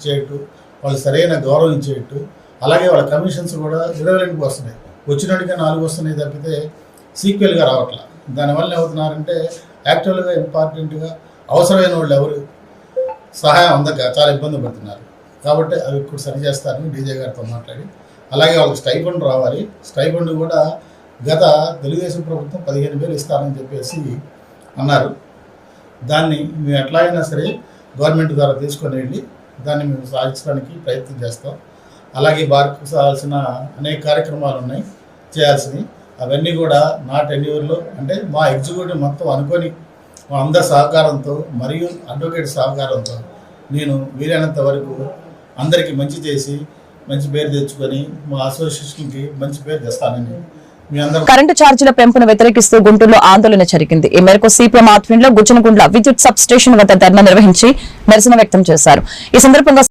చేయట్టు, వాళ్ళు సరైన గౌరవం ఇచ్చేట్టు, అలాగే వాళ్ళ కమిషన్స్ కూడా ఇరవైకి వస్తున్నాయి, వచ్చినట్టుగా 4 వస్తున్నాయి తప్పితే సీక్వెల్గా రావట్లా. దానివల్ల ఏమవుతున్నారంటే యాక్చువల్గా ఇంపార్టెంట్గా అవసరమైన వాళ్ళు ఎవరు సహాయం అందక చాలా ఇబ్బంది పడుతున్నారు. కాబట్టి అవి ఇప్పుడు సరి చేస్తారని డీజే గారితో మాట్లాడి, అలాగే వాళ్ళకి స్టైఫండ్ రావాలి. స్టైఫండ్ కూడా గత తెలుగుదేశం ప్రభుత్వం 15,000 ఇస్తారని చెప్పేసి అన్నారు. దాన్ని మేము ఎట్లాగైనా సరే గవర్నమెంట్ ద్వారా తీసుకొని వెళ్ళి దాన్ని మేము సాధించడానికి ప్రయత్నం చేస్తాం. అలాగే వారికి కావాల్సిన అనేక కార్యక్రమాలు ఉన్నాయి చేయాల్సినవి, అవన్నీ కూడా నా టెన్యూర్లో అంటే మా ఎగ్జిక్యూటివ్ మొత్తం అనుకొని మా అందరి సహకారంతో మరియు అడ్వకేట్ సహకారంతో నేను వీలైనంత వరకు అందరికీ మంచి చేసి మంచి పేరు తెచ్చుకొని మా అసోసియేషన్కి మంచి పేరు తెస్తానని మీ అందరూ. కరెంటు ఛార్జీల పెంపును వ్యతిరేకిస్తూ గుంటూరులో ఆందోళన జరిగింది. ఈ మేరకు సిపిఎం ఆధ్వర్యంలో గుజ్జనగుండ్ల విద్యుత్ సబ్ స్టేషన్ వద్ద ధర్నా నిర్వహించి నిరసన వ్యక్తం చేశారు. ఈ సందర్భంగా